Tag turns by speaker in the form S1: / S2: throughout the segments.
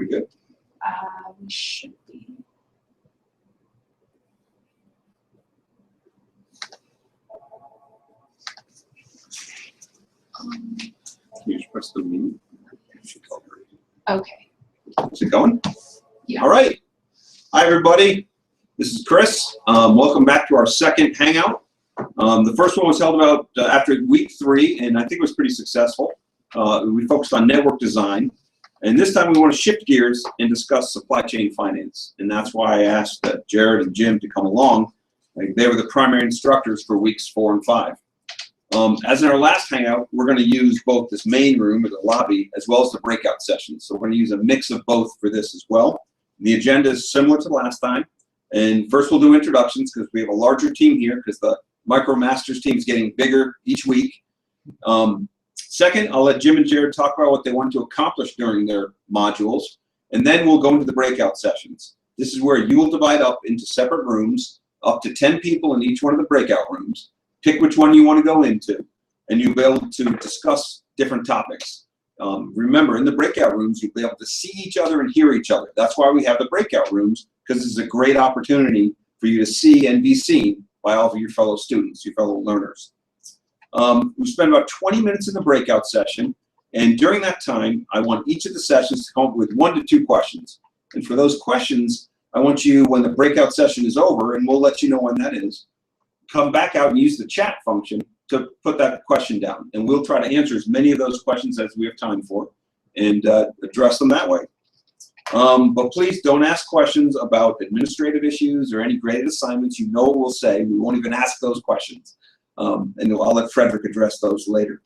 S1: we good?
S2: We should be.
S1: Can you just press the mute?
S2: Okay.
S1: Is it going?
S2: Yeah.
S1: All right. Hi, everybody. This is Chris. Welcome back to our second Hangout. The first one was held about after week 3, and I think it was pretty successful. We focused on network design. And this time we want to shift gears and discuss supply chain finance. And that's why I asked Jared and Jim to come along. They were the primary instructors for weeks 4 and 5. As in our last Hangout, we're going to use both this main room or the lobby as well as the breakout sessions. So we're going to use a mix of both for this as well. The agenda is similar to last time. And first we'll do introductions because we have a larger team here because the MicroMasters team is getting bigger each week. Second, I'll let Jim and Jared talk about what they want to accomplish during their modules, and then we'll go into the breakout sessions. This is where you will divide up into separate rooms, up to 10 people in each one of the breakout rooms. Pick which one you want to go into, and you'll be able to discuss different topics. Remember, in the breakout rooms, you'll be able to see each other and hear each other. That's why we have the breakout rooms, because it's a great opportunity for you to see and be seen by all of your fellow students, your fellow learners. We spend about 20 minutes in the breakout session, and during that time, I want each of the sessions to come up with 1 to 2 questions. And for those questions, I want you, when the breakout session is over, and we'll let you know when that is, come back out and use the chat function to put that question down. And we'll try to answer as many of those questions as we have time for and address them that way. But please don't ask questions about administrative issues or any graded assignments. You know what we'll say. We won't even ask those questions. And I'll let Frederick address those later.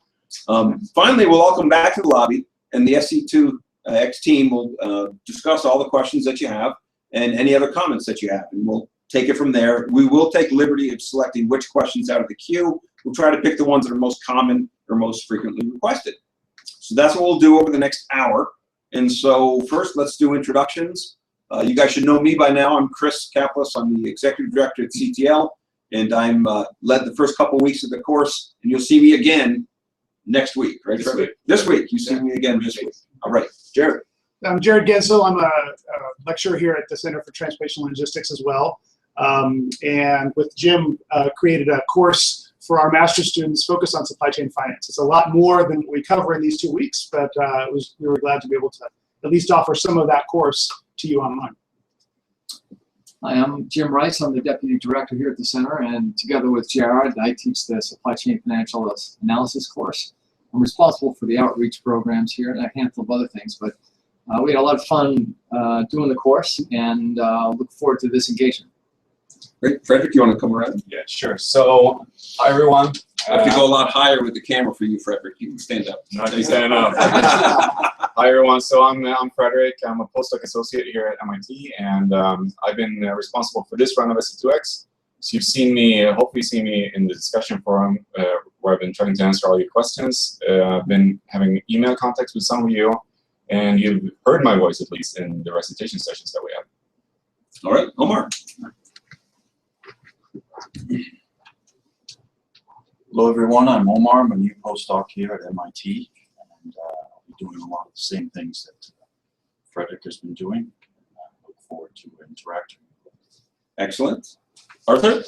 S1: Finally, we'll all come back to the lobby, and the SC2x team will discuss all the questions that you have and any other comments that you have, and we'll take it from there. We will take liberty of selecting which questions out of the queue. We'll try to pick the ones that are most common or most frequently requested. So that's what we'll do over the next hour. And so first, let's do introductions. You guys should know me by now. I'm Chris Kaplis. I'm the Executive Director at CTL. And I'm led the first couple weeks of the course, and you'll see me again next week, right? This week, you see me again this week. All right, Jared.
S3: I'm Jared Gensel. I'm a lecturer here at the Center for Transportation Logistics as well. And with Jim, created a course for our master's students focused on supply chain finance. It's a lot more than what we cover in these 2 weeks, but we were glad to be able to at least offer some of that course to you online.
S4: Hi, I'm Jim Rice. I'm the Deputy Director here at the Center, and together with Jared, I teach the Supply Chain Financial Analysis course. I'm responsible for the outreach programs here and a handful of other things, but we had a lot of fun doing the course, and look forward to this engagement.
S1: Great. Frederick, you want to come around?
S5: Yeah, sure. So, hi, everyone.
S1: I have to go a lot higher with the camera for you, Frederick. You can stand up.
S5: No, you stand up. Hi, everyone. So I'm Frederick. I'm a postdoc associate here at MIT, and I've been responsible for this run of SC2x. So you've seen me, hopefully seen me in the discussion forum where I've been trying to answer all your questions. I've been having email contacts with some of you, and you've heard my voice at least in the recitation sessions that we have.
S1: All right, Omar.
S6: Hello, everyone. I'm Omar. I'm a new postdoc here at MIT, and I'll be doing a lot of the same things that Frederick has been doing. I look forward to interacting.
S1: Excellent. Arthur?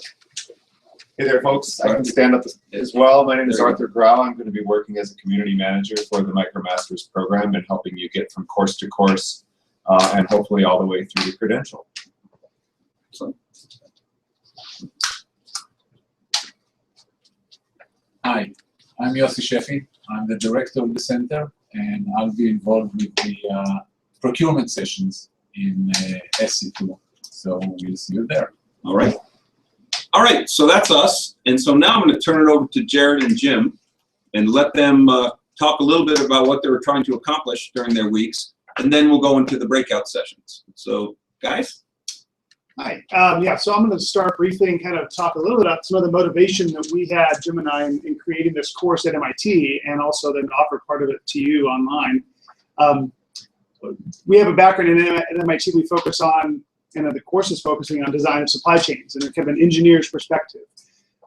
S7: Hey there, folks. I can stand up as well. My name is Arthur Grau. I'm going to be working as a community manager for the MicroMasters program and helping you get from course to course and hopefully all the way through the credential.
S1: Excellent.
S8: Hi, I'm Yossi Sheffi. I'm the director of the center, and I'll be involved with the procurement sessions in SC2. So we'll see you there.
S1: All right. All right, so that's us. And so now I'm going to turn it over to Jared and Jim and let them talk a little bit about what they were trying to accomplish during their weeks, and then we'll go into the breakout sessions. So, guys?
S3: Hi. Yeah, so I'm going to start briefly and kind of talk a little bit about some of the motivation that we had, Jim and I, in creating this course at MIT, and also then offer part of it to you online. We have a background at MIT. We focus on, the course is focusing on design of supply chains and kind of an engineer's perspective.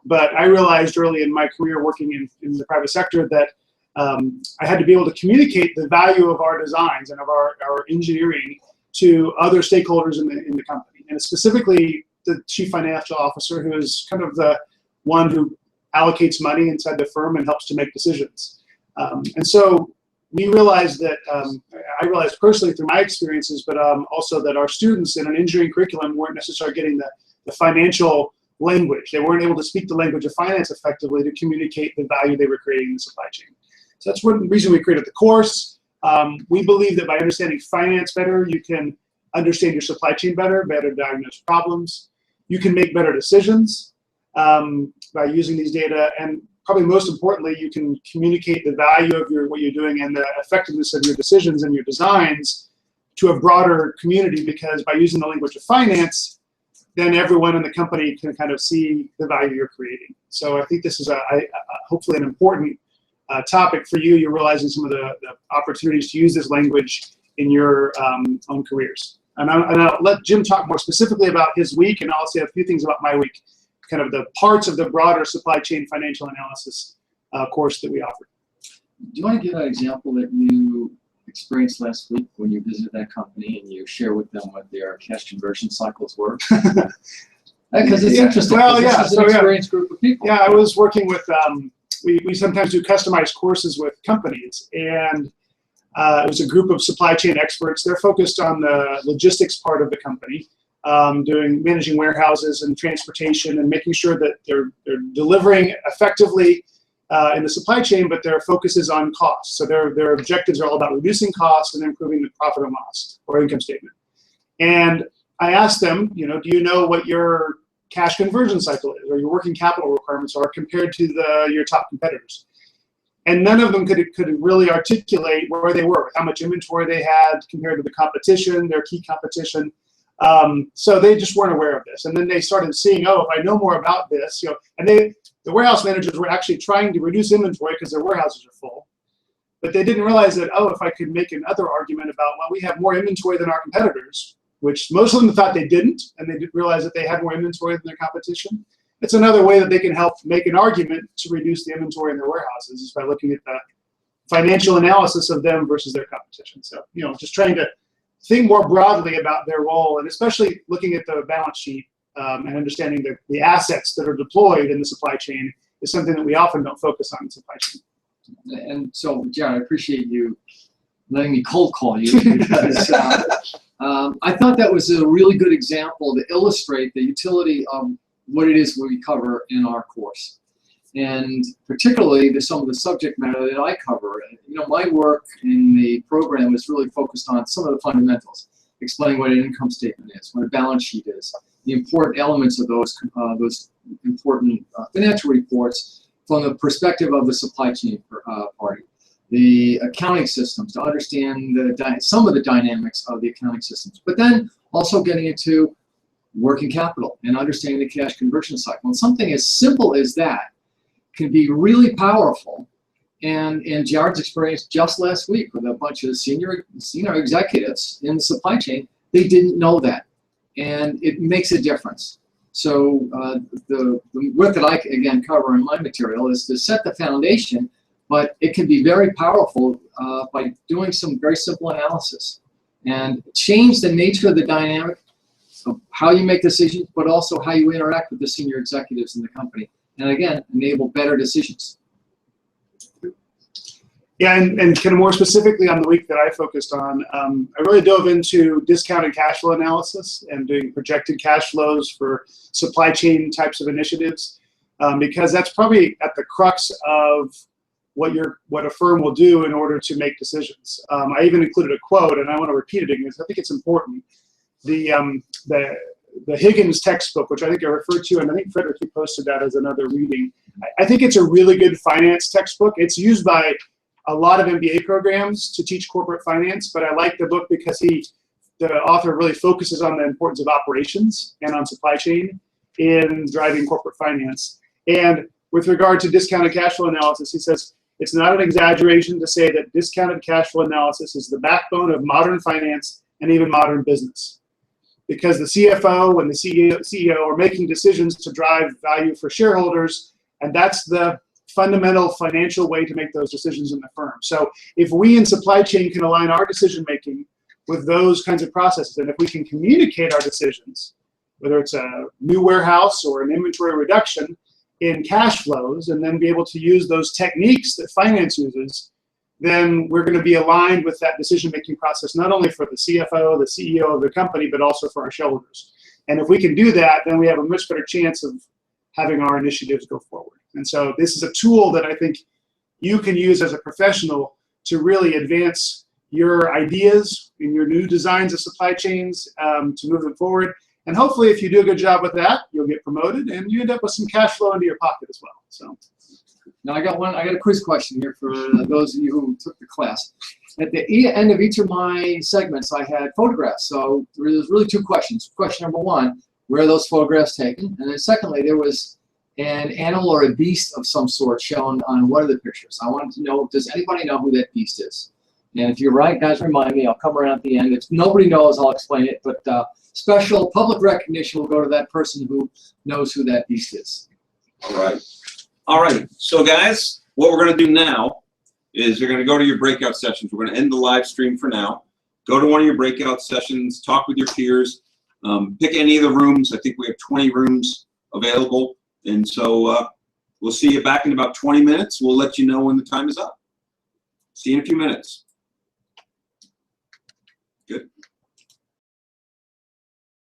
S3: But I realized early in my career working in the private sector that I had to be able to communicate the value of our designs and of our engineering to other stakeholders in the company, and specifically the chief financial officer, who is kind of the one who allocates money inside the firm and helps to make decisions. And so we realized that, I realized personally through my experiences, but also that our students in an engineering curriculum weren't necessarily getting the financial language. They weren't able to speak the language of finance effectively to communicate the value they were creating in the supply chain. So that's one reason we created the course. We believe that by understanding finance better, you can understand your supply chain better diagnose problems. You can make better decisions by using these data, and probably most importantly, you can communicate the value of what you're doing and the effectiveness of your decisions and your designs to a broader community, because by using the language of finance, then everyone in the company can kind of see the value you're creating. So I think this is hopefully an important topic for you. You're realizing some of the opportunities to use this language in your own careers. And I'll let Jim talk more specifically about his week, and I'll say a few things about my week, kind of the parts of the broader supply chain financial analysis course that we offered.
S4: Do you want to give an example that you experienced last week when you visited that company and you share with them what their cash conversion cycles were? Because it's interesting.
S3: Well,
S4: this
S3: yeah,
S4: is an experienced group of people.
S3: Yeah, I was working with, we sometimes do customized courses with companies, and it was a group of supply chain experts. They're focused on the logistics part of the company, managing warehouses and transportation and making sure that they're delivering effectively in the supply chain, but their focus is on cost. So their objectives are all about reducing costs and improving the profit and loss or income statement. And I asked them, do you know what your cash conversion cycle is or your working capital requirements are compared to your top competitors? And none of them could really articulate where they were, how much inventory they had compared to the competition, their key competition. So they just weren't aware of this. And then they started seeing, oh, if I know more about this, and the warehouse managers were actually trying to reduce inventory because their warehouses are full. But they didn't realize that, oh, if I could make another argument about, well, we have more inventory than our competitors, which most of them thought they didn't, and they didn't realize that they had more inventory than their competition. It's another way that they can help make an argument to reduce the inventory in their warehouses is by looking at the financial analysis of them versus their competition. So, just trying to think more broadly about their role, and especially looking at the balance sheet and understanding the assets that are deployed in the supply chain is something that we often don't focus on in supply chain.
S4: And so, Jared, I appreciate you letting me cold call you, because I thought that was a really good example to illustrate the utility of what it is we cover in our course. And particularly some of the subject matter that I cover. My work in the program is really focused on some of the fundamentals, explaining what an income statement is, what a balance sheet is, the important elements of those important financial reports from the perspective of the supply chain party, the accounting systems, to understand some of the dynamics of the accounting systems, but then also getting into working capital and understanding the cash conversion cycle. And something as simple as that can be really powerful. And in Jared's experience just last week with a bunch of senior executives in the supply chain, they didn't know that. And it makes a difference. So the work that I, again, cover in my material is to set the foundation, but it can be very powerful by doing some very simple analysis and change the nature of the dynamic of how you make decisions, but also how you interact with the senior executives in the company. And again, enable better decisions.
S3: Yeah, and kind of more specifically on the week that I focused on, I really dove into discounted cash flow analysis and doing projected cash flows for supply chain types of initiatives, because that's probably at the crux of what a firm will do in order to make decisions. I even included a quote, and I want to repeat it because I think it's important. The Higgins textbook, which I think I referred to, and I think Frederick, you posted that as another reading. I think it's a really good finance textbook. It's used by a lot of MBA programs to teach corporate finance, but I like the book because the author really focuses on the importance of operations and on supply chain in driving corporate finance. And with regard to discounted cash flow analysis, he says, it's not an exaggeration to say that discounted cash flow analysis is the backbone of modern finance and even modern business. Because the CFO and the CEO are making decisions to drive value for shareholders, and that's the fundamental financial way to make those decisions in the firm. So if we in supply chain can align our decision making with those kinds of processes, and if we can communicate our decisions, whether it's a new warehouse or an inventory reduction, in cash flows, and then be able to use those techniques that finance uses, then we're going to be aligned with that decision-making process, not only for the CFO, the CEO of the company, but also for our shareholders. And if we can do that, then we have a much better chance of having our initiatives go forward. And so this is a tool that I think you can use as a professional to really advance your ideas in your new designs of supply chains to move them forward. And hopefully, if you do a good job with that, you'll get promoted, and you end up with some cash flow into your pocket as well. So,
S4: Now I got a quiz question here for those of you who took the class. At the end of each of my segments, I had photographs. So there's really two questions. Question number one, where are those photographs taken? And then secondly, there was an animal or a beast of some sort shown on one of the pictures. I wanted to know, does anybody know who that beast is? And if you're right, guys, remind me. I'll come around at the end. If nobody knows, I'll explain it. But special public recognition will go to that person who knows who that beast is.
S1: All right. All right. So, guys, what we're going to do now is you're going to go to your breakout sessions. We're going to end the live stream for now. Go to one of your breakout sessions. Talk with your peers. Pick any of the rooms. I think we have 20 rooms available. And so we'll see you back in about 20 minutes. We'll let you know when the time is up. See you in a few minutes.